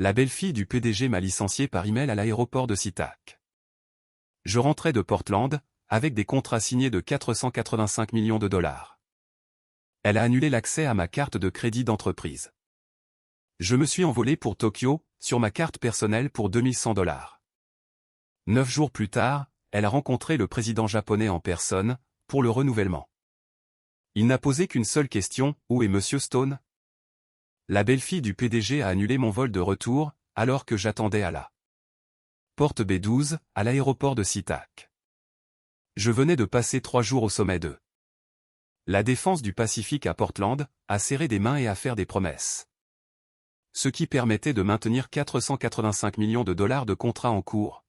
La belle-fille du PDG m'a licencié par email à l'aéroport de SeaTac. Je rentrais de Portland, avec des contrats signés de 485 millions de dollars. Elle a annulé l'accès à ma carte de crédit d'entreprise. Je me suis envolé pour Tokyo, sur ma carte personnelle pour 2100 dollars. 9 jours plus tard, elle a rencontré le président japonais en personne, pour le renouvellement. Il n'a posé qu'une seule question, où est Monsieur Stone? La belle-fille du PDG a annulé mon vol de retour, alors que j'attendais à la porte B12, à l'aéroport de SeaTac. Je venais de passer 3 jours au sommet de la défense du Pacifique à Portland, à serrer des mains et à faire des promesses. Ce qui permettait de maintenir 485 millions de dollars de contrats en cours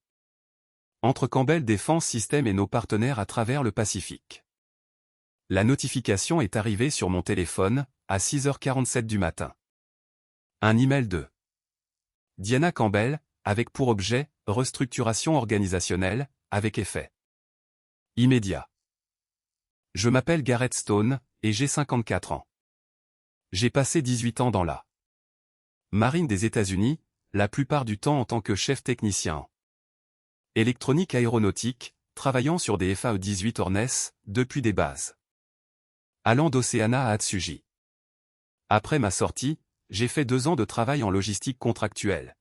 entre Campbell Defense Systems et nos partenaires à travers le Pacifique. La notification est arrivée sur mon téléphone, à 6h47 du matin. Un email de Diana Campbell, avec pour objet, restructuration organisationnelle, avec effet immédiat. Je m'appelle Gareth Stone, et j'ai 54 ans. J'ai passé 18 ans dans la marine des États-Unis, la plupart du temps en tant que chef technicien en électronique aéronautique, travaillant sur des FAE-18 Hornets, depuis des bases allant d'Océana à Atsugi. Après ma sortie, j'ai fait 2 ans de travail en logistique contractuelle.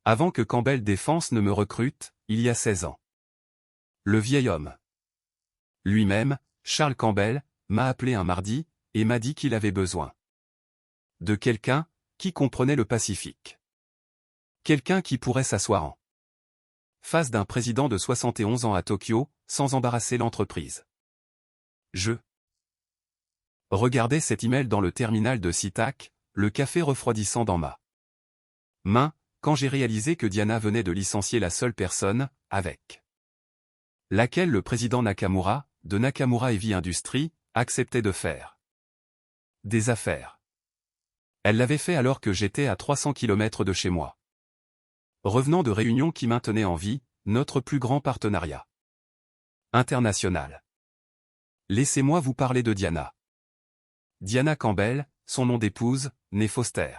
Avant que Campbell Defense ne me recrute, il y a 16 ans. Le vieil homme lui-même, Charles Campbell, m'a appelé un mardi, et m'a dit qu'il avait besoin de quelqu'un qui comprenait le Pacifique. Quelqu'un qui pourrait s'asseoir en face d'un président de 71 ans à Tokyo, sans embarrasser l'entreprise. Je regardais cet email dans le terminal de SeaTac, le café refroidissant dans ma main, quand j'ai réalisé que Diana venait de licencier la seule personne, avec laquelle le président Nakamura, de Nakamura Heavy Industries, acceptait de faire des affaires. Elle l'avait fait alors que j'étais à 300 km de chez moi. Revenant de réunions qui maintenaient en vie, notre plus grand partenariat international. Laissez-moi vous parler de Diana. Diana Campbell, son nom d'épouse, née Foster.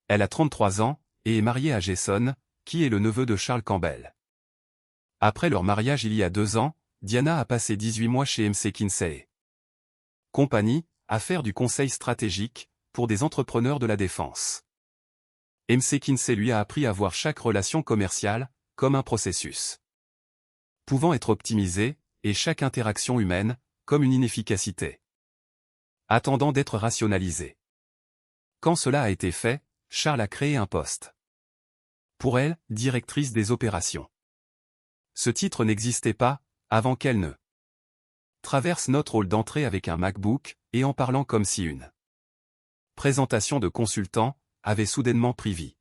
Elle a 33 ans, et est mariée à Jason, qui est le neveu de Charles Campbell. Après leur mariage il y a 2 ans, Diana a passé 18 mois chez MC Kinsey Company, à faire du conseil stratégique, pour des entrepreneurs de la défense. MC Kinsey lui a appris à voir chaque relation commerciale, comme un processus pouvant être optimisé, et chaque interaction humaine, comme une inefficacité attendant d'être rationalisée. Quand cela a été fait, Charles a créé un poste pour elle, directrice des opérations. Ce titre n'existait pas, avant qu'elle ne traverse notre hall d'entrée avec un MacBook, et en parlant comme si une présentation de consultant avait soudainement pris vie.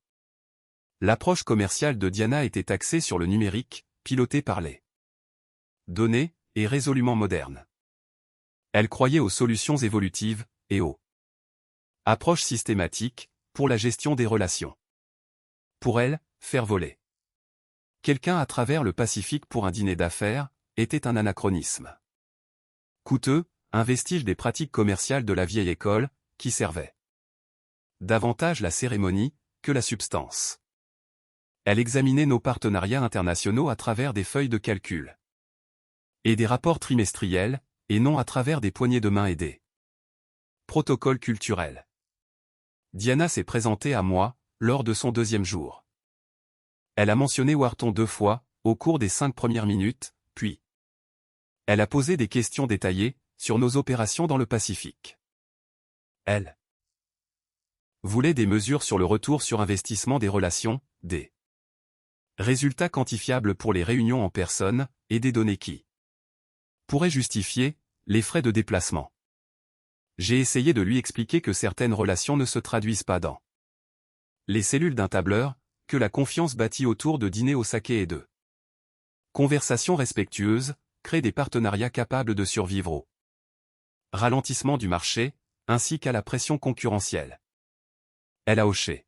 L'approche commerciale de Diana était axée sur le numérique, pilotée par les données, et résolument moderne. Elle croyait aux solutions évolutives, et aux approches systématiques, pour la gestion des relations. Pour elle, faire voler quelqu'un à travers le Pacifique pour un dîner d'affaires, était un anachronisme coûteux, un vestige des pratiques commerciales de la vieille école, qui servait davantage la cérémonie, que la substance. Elle examinait nos partenariats internationaux à travers des feuilles de calcul et des rapports trimestriels, et non à travers des poignées de main et des protocoles culturels. Diana s'est présentée à moi, lors de son 2e jour. Elle a mentionné Wharton 2 fois, au cours des 5 premières minutes, puis elle a posé des questions détaillées, sur nos opérations dans le Pacifique. Elle voulait des mesures sur le retour sur investissement des relations, des résultats quantifiables pour les réunions en personne, et des données qui pourraient justifier les frais de déplacement. J'ai essayé de lui expliquer que certaines relations ne se traduisent pas dans les cellules d'un tableur, que la confiance bâtie autour de dîners au saké et de conversations respectueuses, crée des partenariats capables de survivre au ralentissement du marché, ainsi qu'à la pression concurrentielle. Elle a hoché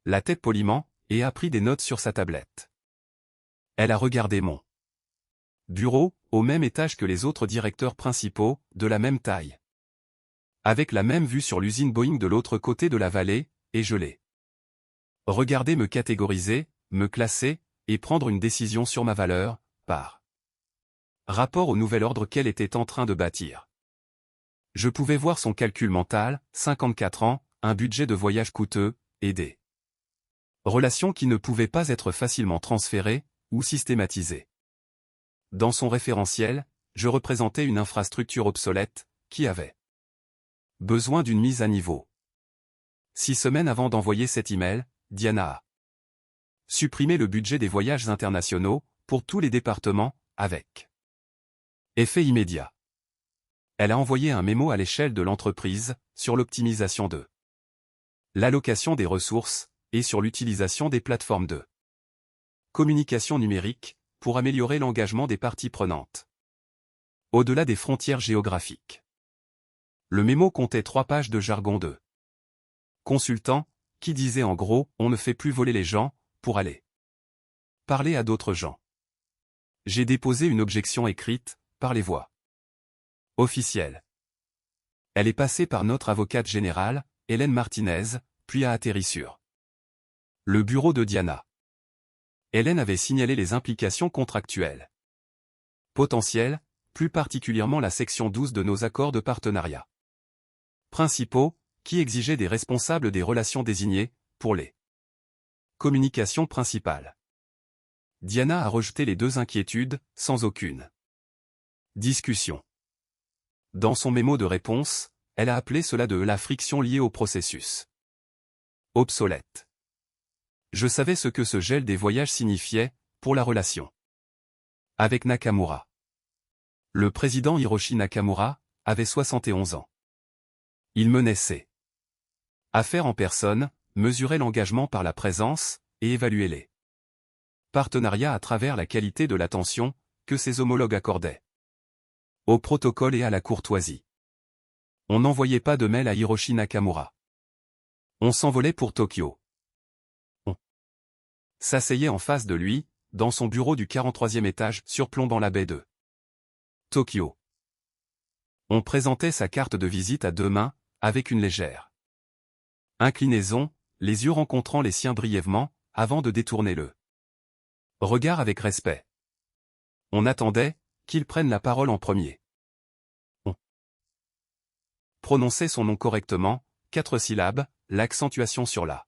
la tête poliment, et a pris des notes sur sa tablette. Elle a regardé mon bureau, au même étage que les autres directeurs principaux, de la même taille, avec la même vue sur l'usine Boeing de l'autre côté de la vallée, et je l'ai Regardez me catégoriser, me classer, et prendre une décision sur ma valeur, par rapport au nouvel ordre qu'elle était en train de bâtir. Je pouvais voir son calcul mental, 54 ans, un budget de voyage coûteux, et des relations qui ne pouvaient pas être facilement transférées, ou systématisées. Dans son référentiel, je représentais une infrastructure obsolète, qui avait besoin d'une mise à niveau. 6 semaines avant d'envoyer cet email, Diana a supprimé le budget des voyages internationaux, pour tous les départements, avec effet immédiat. Elle a envoyé un mémo à l'échelle de l'entreprise, sur l'optimisation de l'allocation des ressources, et sur l'utilisation des plateformes de communication numérique, pour améliorer l'engagement des parties prenantes. Au-delà des frontières géographiques. Le mémo comptait 3 pages de jargon de consultant, qui disait en gros, on ne fait plus voler les gens, pour aller parler à d'autres gens. J'ai déposé une objection écrite, par les voies officielles. Elle est passée par notre avocate générale, Hélène Martinez, puis a atterri sur le bureau de Diana. Hélène avait signalé les implications contractuelles potentielles, plus particulièrement la section 12 de nos accords de partenariat principaux, qui exigeaient des responsables des relations désignés, pour les communications principales. Diana a rejeté les 2 inquiétudes, sans aucune discussion. Dans son mémo de réponse, elle a appelé cela de la friction liée au processus obsolète. Je savais ce que ce gel des voyages signifiait, pour la relation avec Nakamura. Le président Hiroshi Nakamura avait 71 ans. Il menait ses affaires en personne, mesurait l'engagement par la présence, et évaluait les partenariats à travers la qualité de l'attention que ses homologues accordaient au protocole et à la courtoisie. On n'envoyait pas de mail à Hiroshi Nakamura. On s'envolait pour Tokyo. On s'asseyait en face de lui, dans son bureau du 43e étage surplombant la baie de Tokyo. On présentait sa carte de visite à 2 mains, avec une légère inclinaison, les yeux rencontrant les siens brièvement, avant de détourner le regard avec respect. On attendait qu'il prenne la parole en premier. On prononçait son nom correctement, 4 syllabes, l'accentuation sur la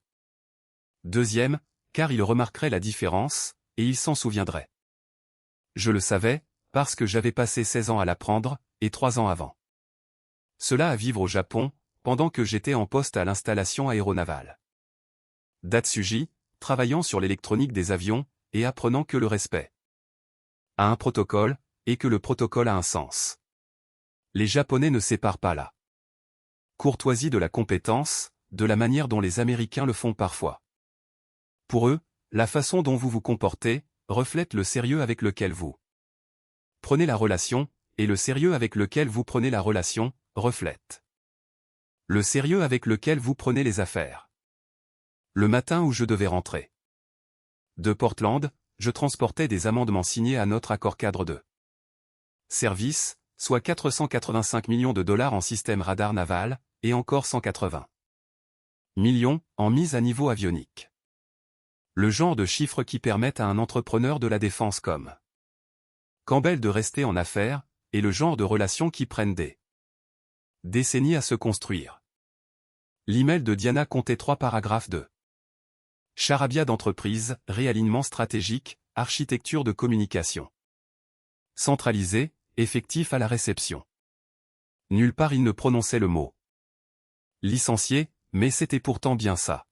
deuxième, car il remarquerait la différence, et il s'en souviendrait. Je le savais, parce que j'avais passé 16 ans à l'apprendre, et 3 ans avant cela à vivre au Japon, pendant que j'étais en poste à l'installation aéronavale d'Atsugi, travaillant sur l'électronique des avions, et apprenant que le respect a un protocole, et que le protocole a un sens. Les Japonais ne séparent pas la courtoisie de la compétence, de la manière dont les Américains le font parfois. Pour eux, la façon dont vous vous comportez, reflète le sérieux avec lequel vous prenez la relation, et le sérieux avec lequel vous prenez la relation, reflète le sérieux avec lequel vous prenez les affaires. Le matin où je devais rentrer de Portland, je transportais des amendements signés à notre accord-cadre de service, soit 485 millions de dollars en système radar naval, et encore 180 millions en mise à niveau avionique. Le genre de chiffres qui permettent à un entrepreneur de la défense comme Campbell de rester en affaires, et le genre de relations qui prennent des décennies à se construire. L'email de Diana comptait 3 paragraphes de charabia d'entreprise, réalignement stratégique, architecture de communication. Centralisé, effectif à la réception. Nulle part il ne prononçait le mot licencié, mais c'était pourtant bien ça.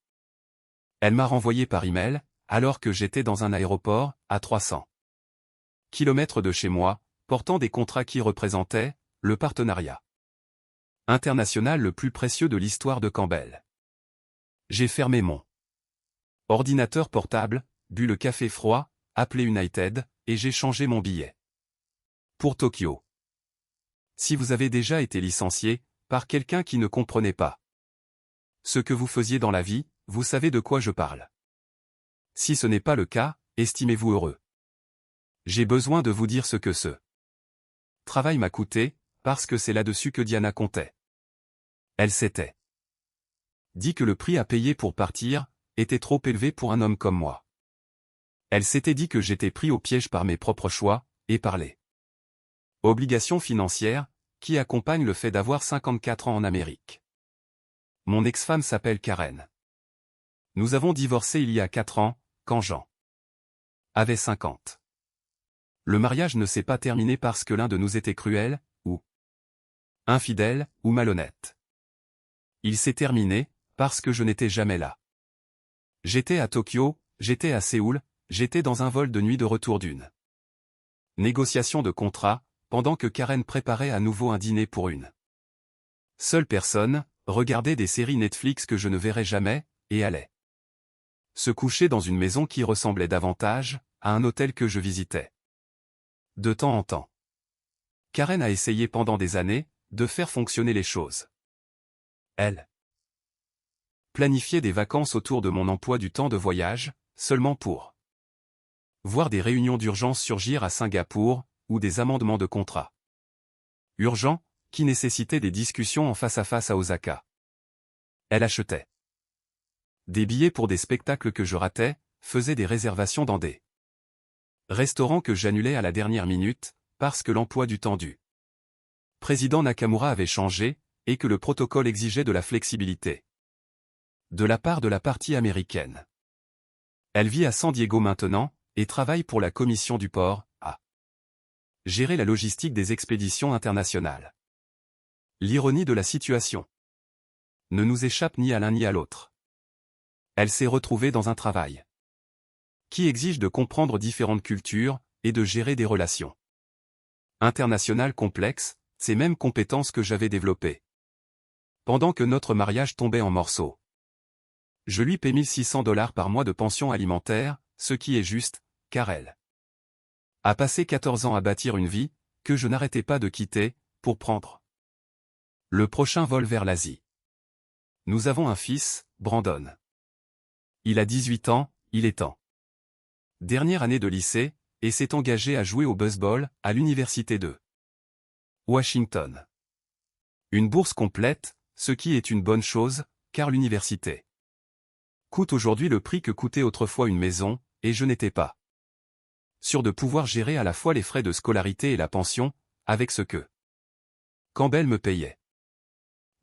Elle m'a renvoyé par email, alors que j'étais dans un aéroport, à 300 kilomètres de chez moi, portant des contrats qui représentaient le partenariat international le plus précieux de l'histoire de Campbell. J'ai fermé mon ordinateur portable, bu le café froid, appelé United, et j'ai changé mon billet pour Tokyo. Si vous avez déjà été licencié par quelqu'un qui ne comprenait pas ce que vous faisiez dans la vie, vous savez de quoi je parle. Si ce n'est pas le cas, estimez-vous heureux. J'ai besoin de vous dire ce que ce travail m'a coûté, parce que c'est là-dessus que Diana comptait. Elle s'était dit que le prix à payer pour partir était trop élevé pour un homme comme moi. Elle s'était dit que j'étais pris au piège par mes propres choix, et par les obligations financières, qui accompagnent le fait d'avoir 54 ans en Amérique. Mon ex-femme s'appelle Karen. Nous avons divorcé il y a 4 ans, quand Jean avait 50. Le mariage ne s'est pas terminé parce que l'un de nous était cruel, ou infidèle, ou malhonnête. Il s'est terminé, parce que je n'étais jamais là. J'étais à Tokyo, j'étais à Séoul, j'étais dans un vol de nuit de retour d'une négociation de contrat, pendant que Karen préparait à nouveau un dîner pour une seule personne, regardait des séries Netflix que je ne verrais jamais, et allait se coucher dans une maison qui ressemblait davantage à un hôtel que je visitais de temps en temps. Karen a essayé pendant des années de faire fonctionner les choses. Elle planifiait des vacances autour de mon emploi du temps de voyage, seulement pour voir des réunions d'urgence surgir à Singapour, ou des amendements de contrat urgents, qui nécessitaient des discussions en face à face à Osaka. Elle achetait des billets pour des spectacles que je ratais, faisait des réservations dans des restaurants que j'annulais à la dernière minute, parce que l'emploi du temps du président Nakamura avait changé, et que le protocole exigeait de la flexibilité de la part de la partie américaine. Elle vit à San Diego maintenant, et travaille pour la commission du port, à gérer la logistique des expéditions internationales. L'ironie de la situation ne nous échappe ni à l'un ni à l'autre. Elle s'est retrouvée dans un travail qui exige de comprendre différentes cultures, et de gérer des relations internationales complexes, ces mêmes compétences que j'avais développées pendant que notre mariage tombait en morceaux. Je lui paie $1 600 par mois de pension alimentaire, ce qui est juste, car elle a passé 14 ans à bâtir une vie, que je n'arrêtais pas de quitter, pour prendre le prochain vol vers l'Asie. Nous avons un fils, Brandon. Il a 18 ans, il est en dernière année de lycée, et s'est engagé à jouer au baseball, à l'université de Washington. Une bourse complète, ce qui est une bonne chose, car l'université coûte aujourd'hui le prix que coûtait autrefois une maison, et je n'étais pas sûr de pouvoir gérer à la fois les frais de scolarité et la pension, avec ce que Campbell me payait.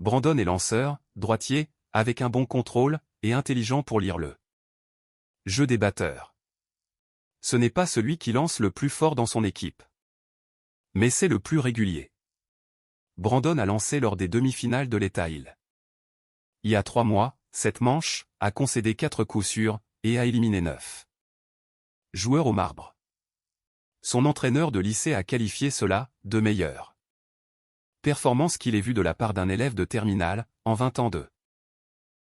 Brandon est lanceur, droitier, avec un bon contrôle, et intelligent pour lire le jeu des batteurs. Ce n'est pas celui qui lance le plus fort dans son équipe, mais c'est le plus régulier. Brandon a lancé lors des demi-finales de l'État il y a 3 mois, 7 manches, a concédé 4 coups sûrs, et a éliminé 9 joueurs au marbre. Son entraîneur de lycée a qualifié cela de meilleure performance qu'il ait vue de la part d'un élève de terminale, en 20 ans de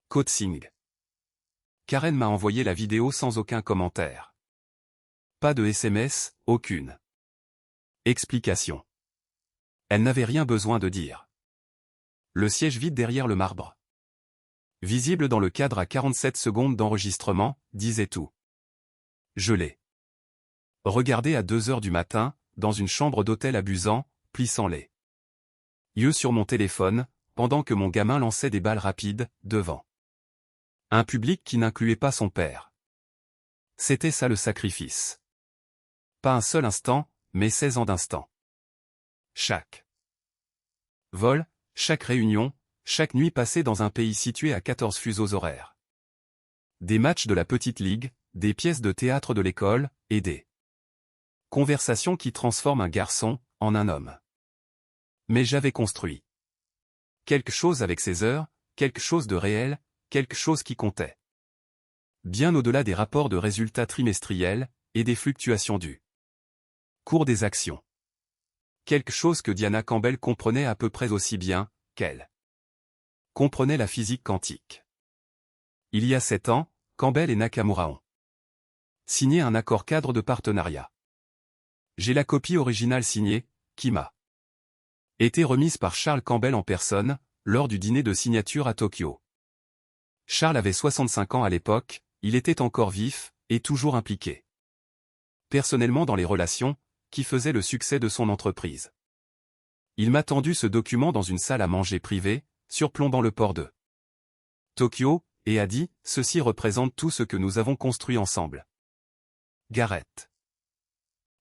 coaching. Karen m'a envoyé la vidéo sans aucun commentaire. Pas de SMS, aucune explication. Elle n'avait rien besoin de dire. Le siège vide derrière le marbre, visible dans le cadre à 47 secondes d'enregistrement, disait tout. Je l'ai regardé à 2 heures du matin, dans une chambre d'hôtel abusant, plissant les yeux sur mon téléphone, pendant que mon gamin lançait des balles rapides, devant un public qui n'incluait pas son père. C'était ça le sacrifice. Pas un seul instant, mais 16 ans d'instant. Chaque vol, chaque réunion, chaque nuit passée dans un pays situé à 14 fuseaux horaires. Des matchs de la petite ligue, des pièces de théâtre de l'école, et des conversations qui transforment un garçon en un homme. Mais j'avais construit quelque chose avec ces heures, quelque chose de réel, quelque chose qui comptait. Bien au-delà des rapports de résultats trimestriels, et des fluctuations du cours des actions. Quelque chose que Diana Campbell comprenait à peu près aussi bien qu'elle comprenait la physique quantique. Il y a 7 ans, Campbell et Nakamura ont signé un accord cadre de partenariat. J'ai la copie originale signée, qui m'a été remise par Charles Campbell en personne, lors du dîner de signature à Tokyo. Charles avait 65 ans à l'époque, il était encore vif, et toujours impliqué personnellement dans les relations, qui faisaient le succès de son entreprise. Il m'a tendu ce document dans une salle à manger privée, surplombant le port de Tokyo, et a dit « Ceci représente tout ce que nous avons construit ensemble. Garrett.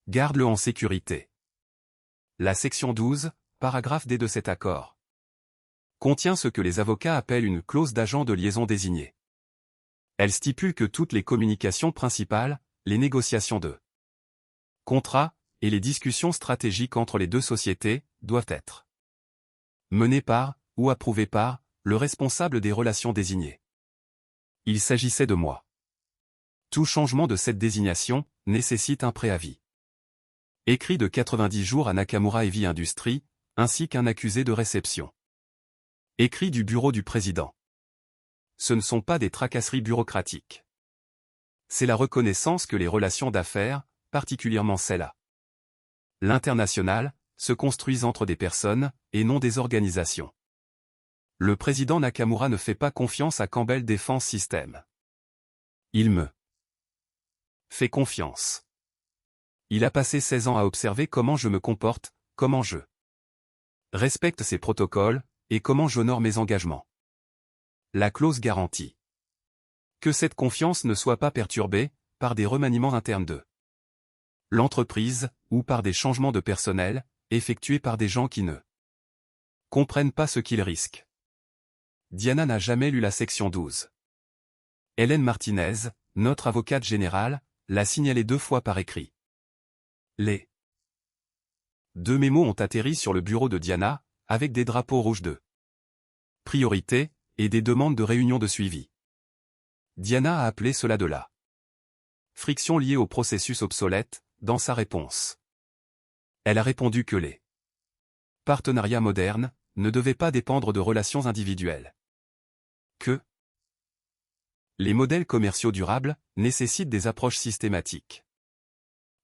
Garde-le en sécurité. » La section 12, paragraphe D de cet accord, contient ce que les avocats appellent une clause d'agent de liaison désigné. Elle stipule que toutes les communications principales, les négociations de contrats et les discussions stratégiques entre les deux sociétés doivent être menées par, ou approuvées par, le responsable des relations désigné. Il s'agissait de moi. Tout changement de cette désignation nécessite un préavis écrit de 90 jours à Nakamura Heavy Industries, ainsi qu'un accusé de réception écrit du bureau du président. Ce ne sont pas des tracasseries bureaucratiques. C'est la reconnaissance que les relations d'affaires, particulièrement celles-là, l'international, se construisent entre des personnes, et non des organisations. Le président Nakamura ne fait pas confiance à Campbell Defense Systems. Il me fait confiance. Il a passé 16 ans à observer comment je me comporte, comment je respecte ses protocoles, et comment j'honore mes engagements. La clause garantit que cette confiance ne soit pas perturbée par des remaniements internes de l'entreprise, ou par des changements de personnel, effectués par des gens qui ne comprennent pas ce qu'ils risquent. Diana n'a jamais lu la section 12. Hélène Martinez, notre avocate générale, l'a signalé 2 fois par écrit. Les 2 mémos ont atterri sur le bureau de Diana, avec des drapeaux rouges de priorité, et des demandes de réunion de suivi. Diana a appelé cela de la friction liée au processus obsolète, dans sa réponse. Elle a répondu que les partenariats modernes ne devaient pas dépendre de relations individuelles. Que les modèles commerciaux durables nécessitent des approches systématiques,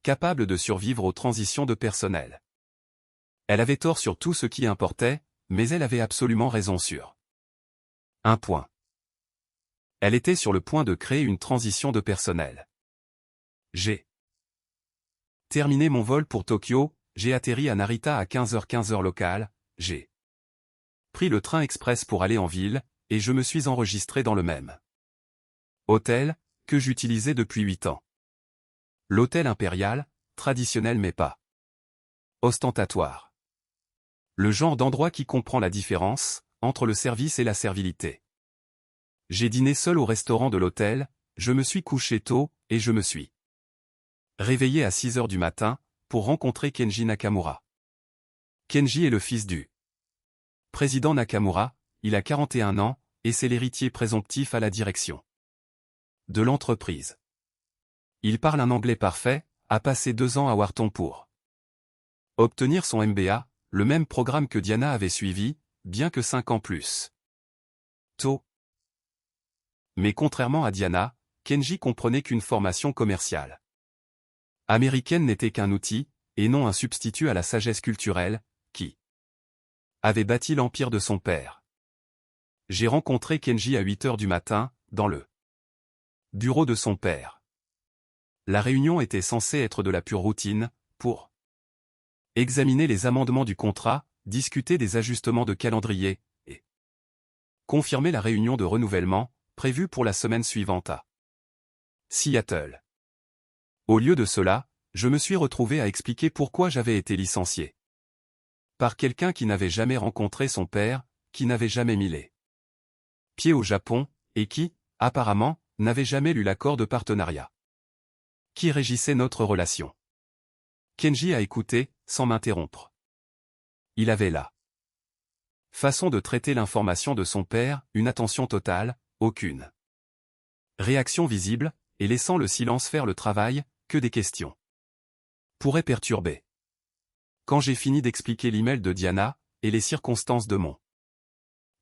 capables de survivre aux transitions de personnel. Elle avait tort sur tout ce qui importait, mais elle avait absolument raison sur un point. Elle était sur le point de créer une transition de personnel. J'ai terminé mon vol pour Tokyo, j'ai atterri à Narita à 15h15 heure locale, j'ai pris le train express pour aller en ville, et je me suis enregistré dans le même hôtel que j'utilisais depuis 8 ans. L'hôtel impérial, traditionnel mais pas ostentatoire. Le genre d'endroit qui comprend la différence entre le service et la servilité. J'ai dîné seul au restaurant de l'hôtel, je me suis couché tôt, et je me suis réveillé à 6 heures du matin, pour rencontrer Kenji Nakamura. Kenji est le fils du président Nakamura, il a 41 ans, et c'est l'héritier présomptif à la direction de l'entreprise. Il parle un anglais parfait, a passé 2 ans à Wharton pour obtenir son MBA, le même programme que Diana avait suivi, bien que 5 ans plus tôt. Mais contrairement à Diana, Kenji comprenait qu'une formation commerciale américaine n'était qu'un outil, et non un substitut à la sagesse culturelle, qui avait bâti l'empire de son père. J'ai rencontré Kenji à 8 heures du matin, dans le bureau de son père. La réunion était censée être de la pure routine, pour examiner les amendements du contrat, discuter des ajustements de calendrier, et confirmer la réunion de renouvellement, prévue pour la semaine suivante à Seattle. Au lieu de cela, je me suis retrouvé à expliquer pourquoi j'avais été licencié par quelqu'un qui n'avait jamais rencontré son père, qui n'avait jamais mis les pieds au Japon, et qui, apparemment, n'avait jamais lu l'accord de partenariat qui régissait notre relation. Kenji a écouté, sans m'interrompre. Il avait la façon de traiter l'information de son père, une attention totale, aucune réaction visible, et laissant le silence faire le travail, que des questions pourraient perturber. Quand j'ai fini d'expliquer l'email de Diana, et les circonstances de mon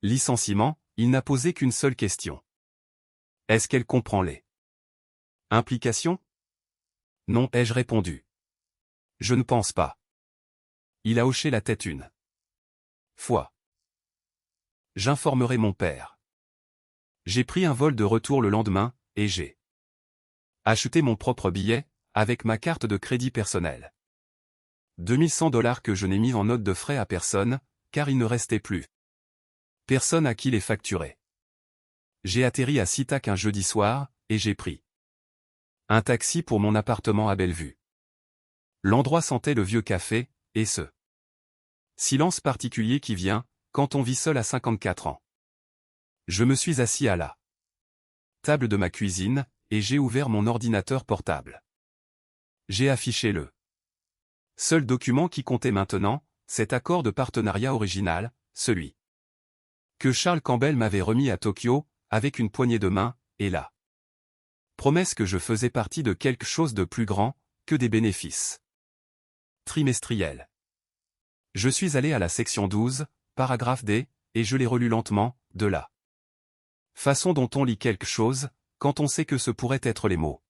licenciement, il n'a posé qu'une seule question. Est-ce qu'elle comprend les implications? Non, ai-je répondu. Je ne pense pas. Il a hoché la tête une fois. J'informerai mon père. J'ai pris un vol de retour le lendemain, et j'ai acheté mon propre billet, avec ma carte de crédit personnelle. $2100 que je n'ai mis en note de frais à personne, car il ne restait plus personne à qui les facturer. J'ai atterri à SeaTac un jeudi soir, et j'ai pris un taxi pour mon appartement à Bellevue. L'endroit sentait le vieux café, et ce silence particulier qui vient, quand on vit seul à 54 ans. Je me suis assis à la table de ma cuisine, et j'ai ouvert mon ordinateur portable. J'ai affiché le seul document qui comptait maintenant, cet accord de partenariat original, celui que Charles Campbell m'avait remis à Tokyo, avec une poignée de main, et la promesse que je faisais partie de quelque chose de plus grand que des bénéfices trimestriels. Je suis allé à la section 12, paragraphe D, et je l'ai relu lentement, de la façon dont on lit quelque chose, quand on sait que ce pourraient être les mots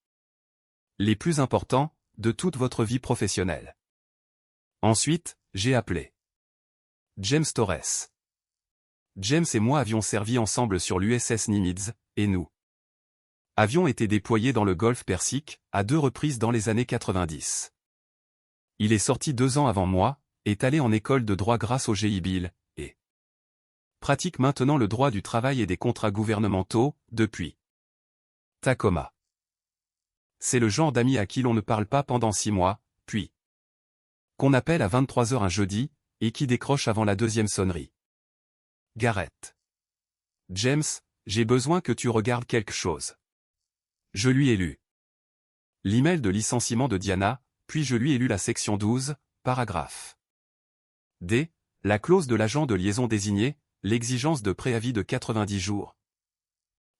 les plus importants de toute votre vie professionnelle. Ensuite, j'ai appelé James Torres. James et moi avions servi ensemble sur l'USS Nimitz, et nous avions été déployés dans le Golfe Persique, à 2 reprises dans les années 90. Il est sorti 2 ans avant moi, est allé en école de droit grâce au GI Bill, et pratique maintenant le droit du travail et des contrats gouvernementaux, depuis Tacoma. C'est le genre d'ami à qui l'on ne parle pas pendant 6 mois, puis qu'on appelle à 23 heures un jeudi, et qui décroche avant la 2e sonnerie. Garrett. James, j'ai besoin que tu regardes quelque chose. Je lui ai lu l'email de licenciement de Diana, puis je lui ai lu la section 12, paragraphe D, la clause de l'agent de liaison désigné, l'exigence de préavis de 90 jours.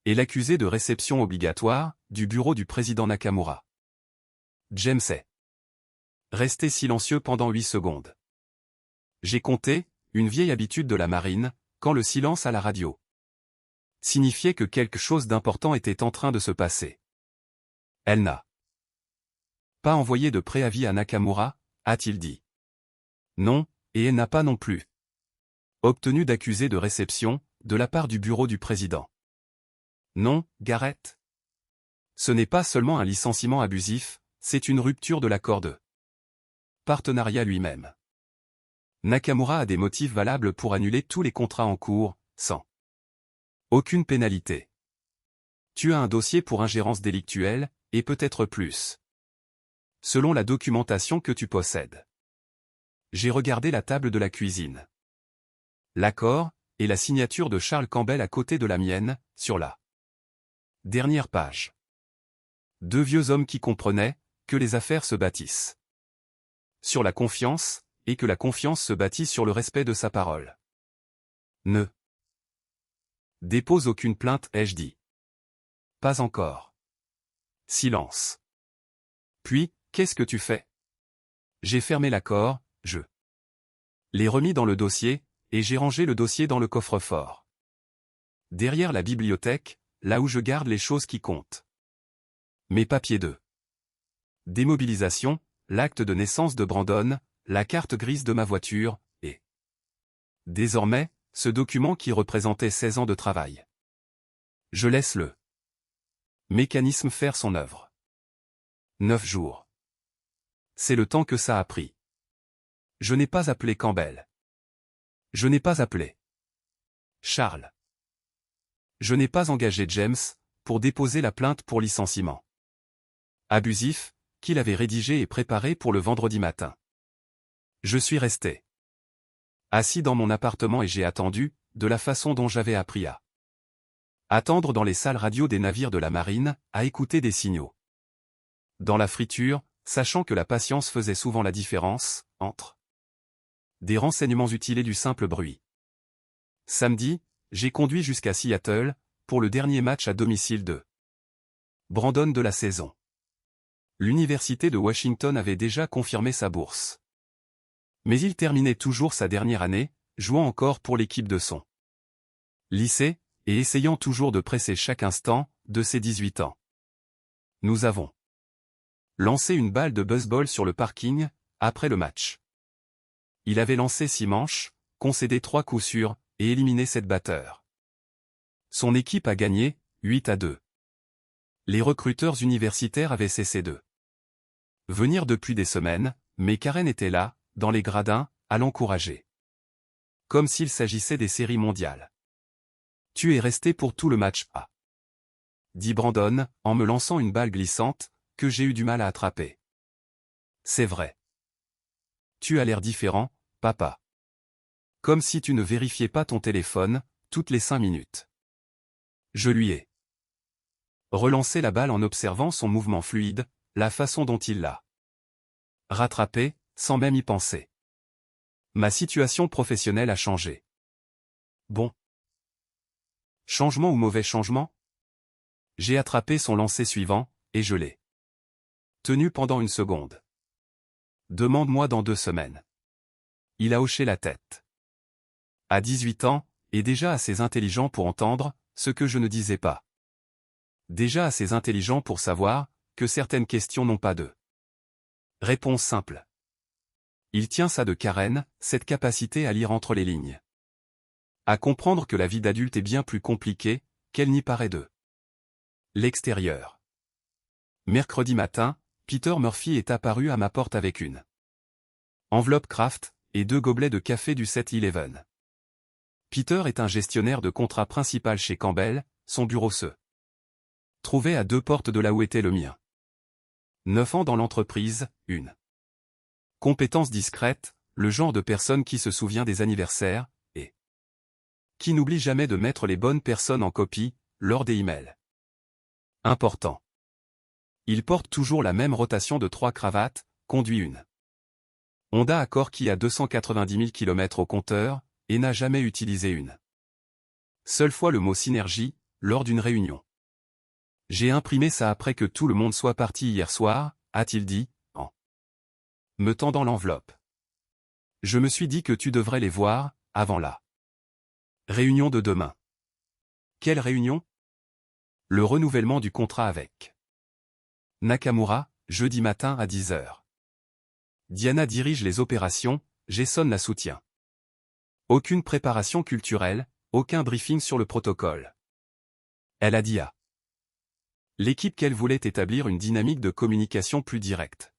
Et l'accusé de réception obligatoire, du bureau du président Nakamura. James est resté silencieux pendant 8 secondes. J'ai compté, une vieille habitude de la marine, quand le silence à la radio signifiait que quelque chose d'important était en train de se passer. Elle n'a pas envoyé de préavis à Nakamura, a-t-il dit. Non, et elle n'a pas non plus obtenu d'accusé de réception, de la part du bureau du président. Non, Garrett. Ce n'est pas seulement un licenciement abusif, c'est une rupture de l'accord de partenariat lui-même. Nakamura a des motifs valables pour annuler tous les contrats en cours, sans aucune pénalité. Tu as un dossier pour ingérence délictuelle, et peut-être plus. Selon la documentation que tu possèdes. J'ai regardé la table de la cuisine. L'accord, et la signature de Charles Campbell à côté de la mienne, sur la dernière page. 2 vieux hommes qui comprenaient que les affaires se bâtissent sur la confiance, et que la confiance se bâtit sur le respect de sa parole. Ne dépose aucune plainte, ai-je dit. Pas encore. Silence. Puis, qu'est-ce que tu fais? J'ai fermé l'accord, je l'ai remis dans le dossier, et j'ai rangé le dossier dans le coffre-fort. Derrière la bibliothèque, là où je garde les choses qui comptent. Mes papiers de démobilisation, l'acte de naissance de Brandon, la carte grise de ma voiture, et désormais, ce document qui représentait 16 ans de travail. Je laisse le mécanisme faire son œuvre. 9 jours. C'est le temps que ça a pris. Je n'ai pas appelé Campbell. Je n'ai pas appelé Charles. Je n'ai pas engagé James pour déposer la plainte pour licenciement abusif, qu'il avait rédigé et préparé pour le vendredi matin. Je suis resté assis dans mon appartement et j'ai attendu, de la façon dont j'avais appris à attendre dans les salles radio des navires de la marine, à écouter des signaux. Dans la friture, sachant que la patience faisait souvent la différence, entre des renseignements utiles et du simple bruit. Samedi, j'ai conduit jusqu'à Seattle, pour le dernier match à domicile de Brandon de la saison. L'université de Washington avait déjà confirmé sa bourse. Mais il terminait toujours sa dernière année, jouant encore pour l'équipe de son lycée, et essayant toujours de presser chaque instant, de ses 18 ans. Nous avons lancé une balle de baseball sur le parking, après le match. Il avait lancé 6 manches, concédé 3 coups sûrs, et éliminé 7 batteurs. Son équipe a gagné, 8-2. Les recruteurs universitaires avaient cessé de venir depuis des semaines, mais Karen était là, dans les gradins, à l'encourager. Comme s'il s'agissait des séries mondiales. Tu es resté pour tout le match, dit Brandon, en me lançant une balle glissante, que j'ai eu du mal à attraper. C'est vrai. Tu as l'air différent, papa. Comme si tu ne vérifiais pas ton téléphone, toutes les 5 minutes. Je lui ai relancé la balle en observant son mouvement fluide, la façon dont il l'a rattrapé, sans même y penser. Ma situation professionnelle a changé. Bon. Changement ou mauvais changement? J'ai attrapé son lancer suivant, et je l'ai tenu pendant une seconde. Demande-moi dans 2 semaines. Il a hoché la tête. À 18 ans, et déjà assez intelligent pour entendre ce que je ne disais pas. Déjà assez intelligent pour savoir que certaines questions n'ont pas de réponse simple. Il tient ça de Karen, cette capacité à lire entre les lignes. À comprendre que la vie d'adulte est bien plus compliquée qu'elle n'y paraît de l'extérieur. Mercredi matin, Peter Murphy est apparu à ma porte avec une enveloppe Kraft et 2 gobelets de café du 7-Eleven. Peter est un gestionnaire de contrat principal chez Campbell, son bureau se trouvait à 2 portes de là où était le mien. 9 ans dans l'entreprise, une compétence discrète, le genre de personne qui se souvient des anniversaires, et qui n'oublie jamais de mettre les bonnes personnes en copie, lors des emails. Important. Il porte toujours la même rotation de 3 cravates, conduit une Honda Accord qui a 290 000 km au compteur, et n'a jamais utilisé une seule fois le mot synergie, lors d'une réunion. J'ai imprimé ça après que tout le monde soit parti hier soir, a-t-il dit, en me tendant l'enveloppe. Je me suis dit que tu devrais les voir, avant la réunion de demain. Quelle réunion? Le renouvellement du contrat avec Nakamura, jeudi matin à 10 h. Diana dirige les opérations, Jason la soutient. Aucune préparation culturelle, aucun briefing sur le protocole. Elle a dit à l'équipe qu'elle voulait établir une dynamique de communication plus directe.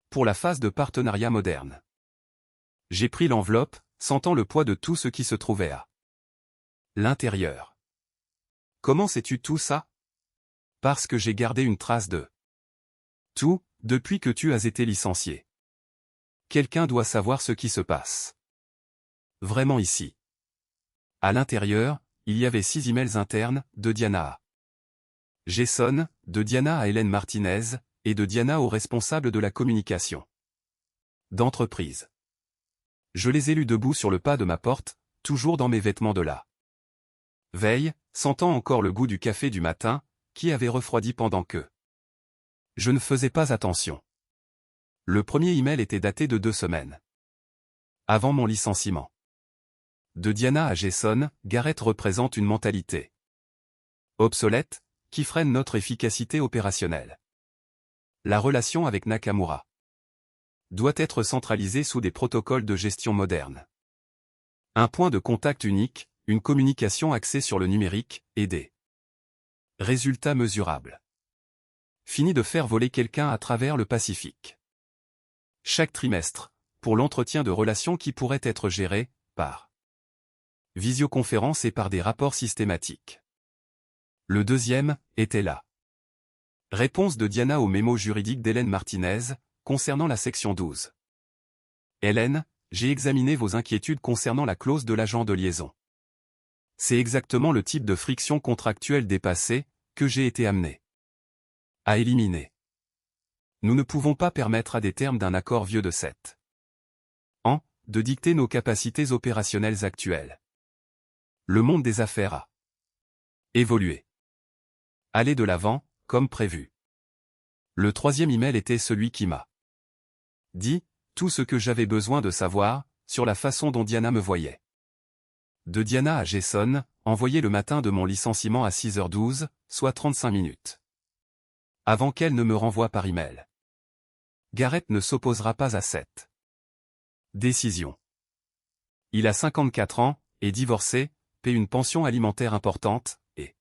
Pour la phase de partenariat moderne. J'ai pris l'enveloppe, sentant le poids de tout ce qui se trouvait à l'intérieur. Comment sais-tu tout ça? Parce que j'ai gardé une trace de tout, depuis que tu as été licencié. Quelqu'un doit savoir ce qui se passe. Vraiment ici. À l'intérieur, il y avait 6 emails internes, de Diana à Jason, de Diana à Hélène Martinez, et de Diana au responsable de la communication d'entreprise. Je les ai lus debout sur le pas de ma porte, toujours dans mes vêtements de la veille, sentant encore le goût du café du matin, qui avait refroidi pendant que je ne faisais pas attention. Le premier email était daté de 2 semaines avant mon licenciement. De Diana à Jason, Garrett représente une mentalité obsolète, qui freine notre efficacité opérationnelle. La relation avec Nakamura doit être centralisée sous des protocoles de gestion modernes. Un point de contact unique, une communication axée sur le numérique, et des résultats mesurables. Fini de faire voler quelqu'un à travers le Pacifique. Chaque trimestre, pour l'entretien de relations qui pourraient être gérées, par visioconférence et par des rapports systématiques. Le deuxième, était là. Réponse de Diana au mémo juridique d'Hélène Martinez, concernant la section 12. Hélène, j'ai examiné vos inquiétudes concernant la clause de l'agent de liaison. C'est exactement le type de friction contractuelle dépassée, que j'ai été amené à éliminer. Nous ne pouvons pas permettre à des termes d'un accord vieux de 7 ans, de dicter nos capacités opérationnelles actuelles. Le monde des affaires a évolué. Aller de l'avant, comme prévu. Le troisième email était celui qui m'a dit tout ce que j'avais besoin de savoir sur la façon dont Diana me voyait. De Diana à Jason, envoyé le matin de mon licenciement à 6h12, soit 35 minutes. Avant qu'elle ne me renvoie par email. Garrett ne s'opposera pas à cette décision. Il a 54 ans, est divorcé, paie une pension alimentaire importante, et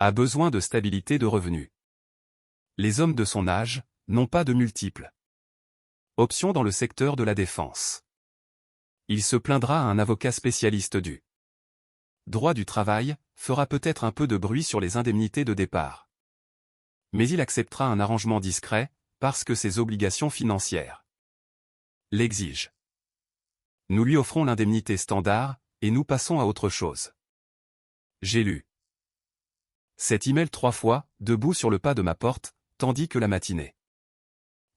a besoin de stabilité de revenus. Les hommes de son âge n'ont pas de multiples options dans le secteur de la défense. Il se plaindra à un avocat spécialiste du droit du travail, fera peut-être un peu de bruit sur les indemnités de départ. Mais il acceptera un arrangement discret, parce que ses obligations financières l'exigent. Nous lui offrons l'indemnité standard, et nous passons à autre chose. J'ai lu cet email 3 fois, debout sur le pas de ma porte, tandis que la matinée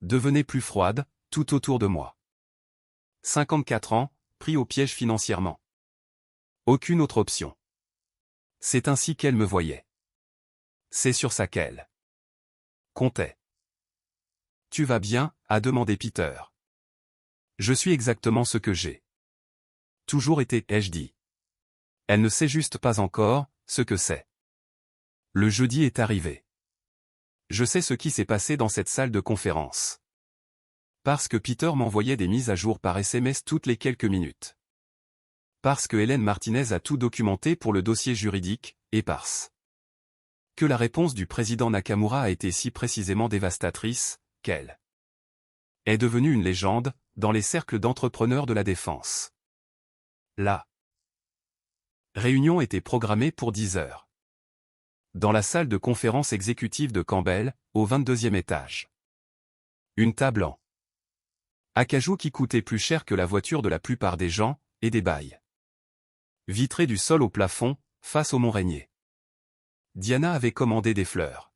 devenait plus froide, tout autour de moi. 54 ans, pris au piège financièrement. Aucune autre option. C'est ainsi qu'elle me voyait. C'est sur ça qu'elle comptait. Tu vas bien, a demandé Peter. Je suis exactement ce que j'ai toujours été, ai-je dit. Elle ne sait juste pas encore ce que c'est. Le jeudi est arrivé. Je sais ce qui s'est passé dans cette salle de conférence. Parce que Peter m'envoyait des mises à jour par SMS toutes les quelques minutes. Parce que Hélène Martinez a tout documenté pour le dossier juridique, et parce que la réponse du président Nakamura a été si précisément dévastatrice, qu'elle est devenue une légende, dans les cercles d'entrepreneurs de la défense. La réunion était programmée pour 10 heures. Dans la salle de conférence exécutive de Campbell, au 22e étage. Une table en acajou qui coûtait plus cher que la voiture de la plupart des gens, et des bails vitrés du sol au plafond, face au Mont Rainier. Diana avait commandé des fleurs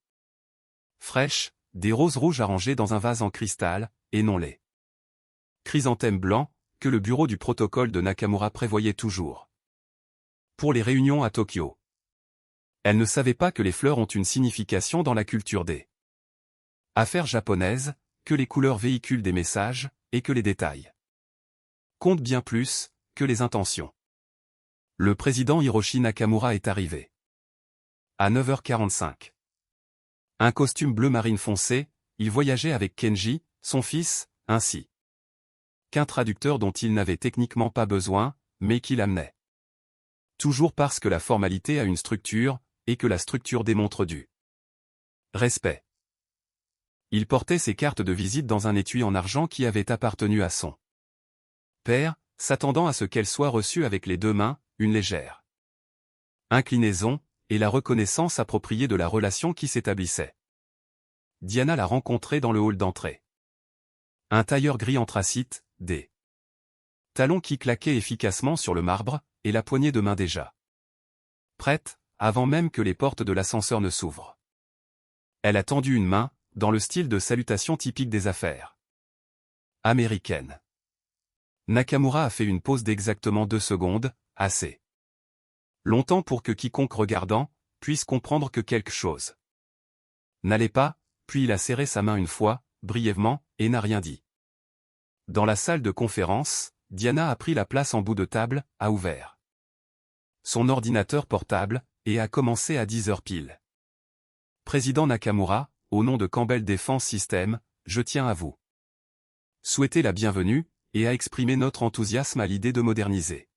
fraîches, des roses rouges arrangées dans un vase en cristal, et non les chrysanthèmes blancs, que le bureau du protocole de Nakamura prévoyait toujours pour les réunions à Tokyo. Elle ne savait pas que les fleurs ont une signification dans la culture des affaires japonaises, que les couleurs véhiculent des messages, et que les détails comptent bien plus que les intentions. Le président Hiroshi Nakamura est arrivé à 9h45. Un costume bleu marine foncé, il voyageait avec Kenji, son fils, ainsi qu'un traducteur dont il n'avait techniquement pas besoin, mais qui l'amenait. Toujours parce que la formalité a une structure, et que la structure démontre du respect. Il portait ses cartes de visite dans un étui en argent qui avait appartenu à son père, s'attendant à ce qu'elles soient reçues avec les deux mains, une légère inclinaison, et la reconnaissance appropriée de la relation qui s'établissait. Diana l'a rencontré dans le hall d'entrée. Un tailleur gris anthracite, des talons qui claquaient efficacement sur le marbre, et la poignée de main déjà prête, avant même que les portes de l'ascenseur ne s'ouvrent. Elle a tendu une main, dans le style de salutation typique des affaires américaines. Nakamura a fait une pause d'exactement 2 secondes, assez longtemps pour que quiconque regardant puisse comprendre que quelque chose n'allait pas, puis il a serré sa main une fois, brièvement, et n'a rien dit. Dans la salle de conférence, Diana a pris la place en bout de table, a ouvert son ordinateur portable, et a commencé à 10h pile. Président Nakamura, au nom de Campbell Defense System, je tiens à vous souhaiter la bienvenue, et à exprimer notre enthousiasme à l'idée de moderniser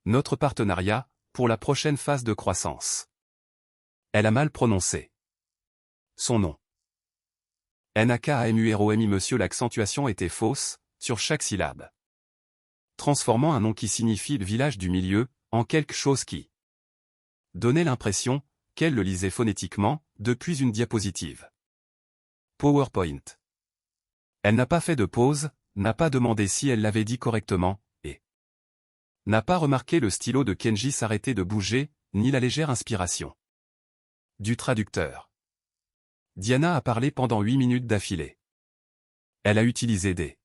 notre partenariat, pour la prochaine phase de croissance. Elle a mal prononcé son nom. Nakamuromi monsieur l'accentuation était fausse, sur chaque syllabe. Transformant un nom qui signifie le village du milieu, en quelque chose qui donnait l'impression qu'elle le lisait phonétiquement, depuis une diapositive PowerPoint. Elle n'a pas fait de pause, n'a pas demandé si elle l'avait dit correctement, et n'a pas remarqué le stylo de Kenji s'arrêter de bouger, ni la légère inspiration du traducteur. Diana a parlé pendant 8 minutes d'affilée. Elle a utilisé des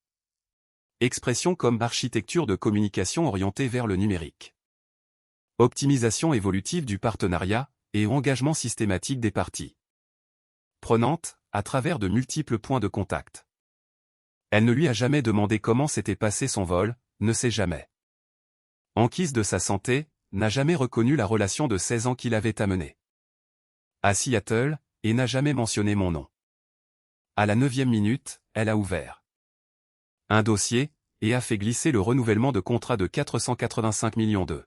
expressions comme architecture de communication orientée vers le numérique, optimisation évolutive du partenariat, et engagement systématique des parties prenantes, à travers de multiples points de contact. Elle ne lui a jamais demandé comment s'était passé son vol, ne sait jamais enquise de sa santé, n'a jamais reconnu la relation de 16 ans qu'il avait amenée à Seattle, et n'a jamais mentionné mon nom. À la 9e minute, elle a ouvert un dossier, et a fait glisser le renouvellement de contrat de 485 millions de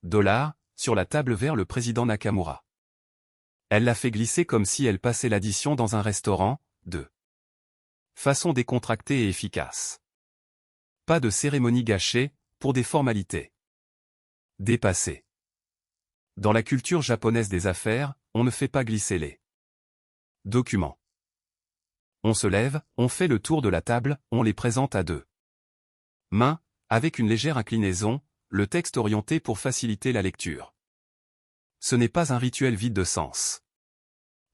dollars, sur la table vers le président Nakamura. Elle l'a fait glisser comme si elle passait l'addition dans un restaurant, de façon décontractée et efficace. Pas de cérémonie gâchée, pour des formalités dépassées. Dans la culture japonaise des affaires, on ne fait pas glisser les documents. On se lève, on fait le tour de la table, on les présente à deux mains, avec une légère inclinaison, le texte orienté pour faciliter la lecture. Ce n'est pas un rituel vide de sens.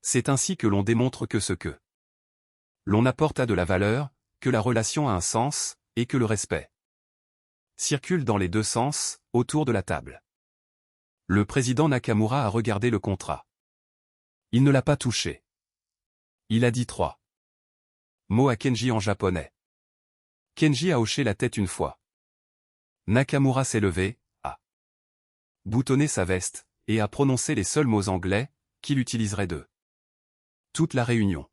C'est ainsi que l'on démontre que ce que l'on apporte a de la valeur, que la relation a un sens, et que le respect circule dans les deux sens, autour de la table. Le président Nakamura a regardé le contrat. Il ne l'a pas touché. Il a dit 3 mots à Kenji en japonais. Kenji a hoché la tête une fois. Nakamura s'est levé, a boutonné sa veste, et a prononcé les seuls mots anglais qu'il utiliserait de toute la réunion.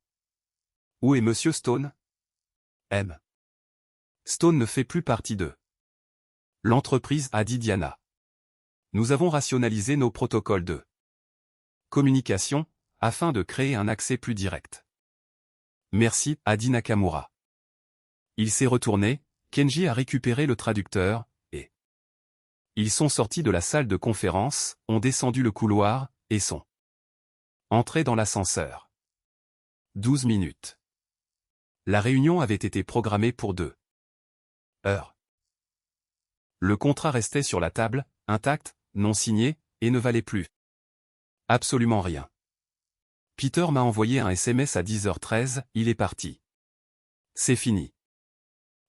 Où est Monsieur Stone? M. Stone ne fait plus partie de l'entreprise, a dit Diana. Nous avons rationalisé nos protocoles de communication, afin de créer un accès plus direct. Merci, a dit Nakamura. Il s'est retourné, Kenji a récupéré le traducteur, et ils sont sortis de la salle de conférence, ont descendu le couloir, et sont entrés dans l'ascenseur. 12 minutes. La réunion avait été programmée pour 2 heures. Le contrat restait sur la table, intact, non signé, et ne valait plus absolument rien. Peter m'a envoyé un SMS à 10h13, il est parti. C'est fini.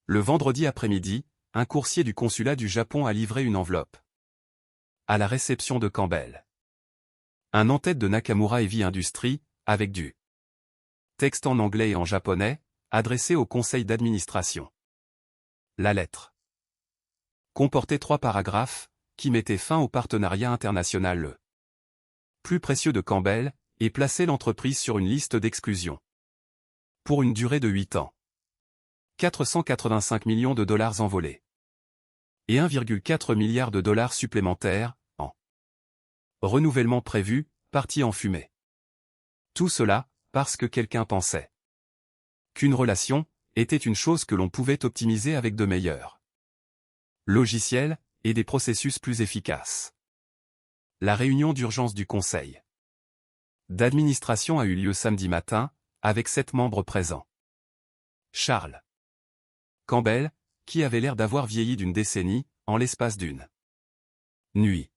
Le vendredi après-midi, un coursier du consulat du Japon a livré une enveloppe à la réception de Campbell. Un en-tête de Nakamura Heavy Industries, avec du texte en anglais et en japonais, adressé au conseil d'administration. La lettre comportait 3 paragraphes, qui mettaient fin au partenariat international le plus précieux de Campbell, et plaçaient l'entreprise sur une liste d'exclusion. Pour une durée de 8 ans. 485 millions de dollars envolés. Et 1,4 milliard de dollars supplémentaires, en renouvellement prévu, partis en fumée. Tout cela, parce que quelqu'un pensait qu'une relation était une chose que l'on pouvait optimiser avec de meilleurs logiciels et des processus plus efficaces. La réunion d'urgence du conseil d'administration a eu lieu samedi matin, avec 7 membres présents. Charles Campbell, qui avait l'air d'avoir vieilli d'une décennie, en l'espace d'une nuit.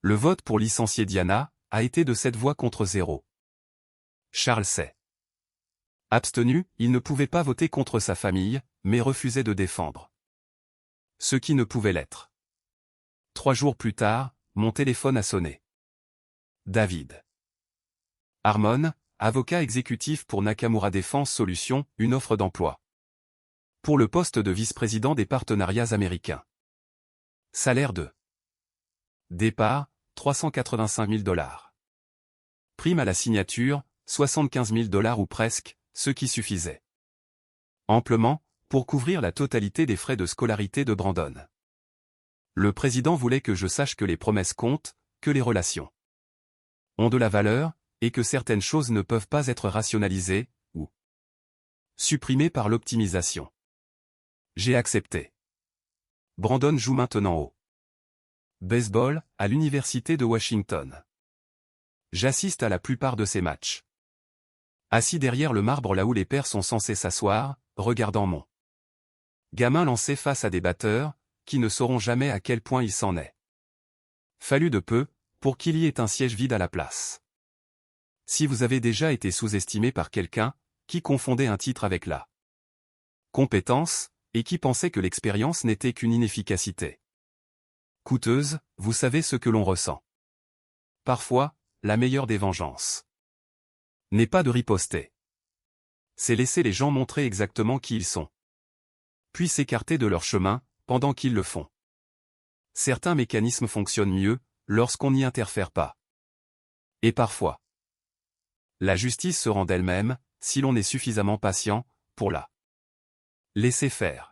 Le vote pour licencier Diana a été de 7 voix contre 0. Charles s'est abstenu, il ne pouvait pas voter contre sa famille, mais refusait de défendre ce qui ne pouvait l'être. 3 jours plus tard, mon téléphone a sonné. David Harmon, avocat exécutif pour Nakamura Défense Solutions, une offre d'emploi pour le poste de vice-président des partenariats américains. Salaire de départ, 385 000 $. Prime à la signature, 75 000 $ ou presque, ce qui suffisait amplement pour couvrir la totalité des frais de scolarité de Brandon. Le président voulait que je sache que les promesses comptent, que les relations ont de la valeur, et que certaines choses ne peuvent pas être rationalisées, ou supprimées par l'optimisation. J'ai accepté. Brandon joue maintenant au baseball, à l'université de Washington. J'assiste à la plupart de ses matchs. Assis derrière le marbre là où les pères sont censés s'asseoir, regardant mon gamin lancer face à des batteurs, qui ne sauront jamais à quel point il s'en est fallu de peu, pour qu'il y ait un siège vide à la place. Si vous avez déjà été sous-estimé par quelqu'un, qui confondait un titre avec la compétence, et qui pensait que l'expérience n'était qu'une inefficacité coûteuse, vous savez ce que l'on ressent. Parfois, la meilleure des vengeances n'est pas de riposter. C'est laisser les gens montrer exactement qui ils sont. Puis s'écarter de leur chemin, pendant qu'ils le font. Certains mécanismes fonctionnent mieux, lorsqu'on n'y interfère pas. Et parfois, la justice se rend d'elle-même, si l'on est suffisamment patient, pour la laisser faire.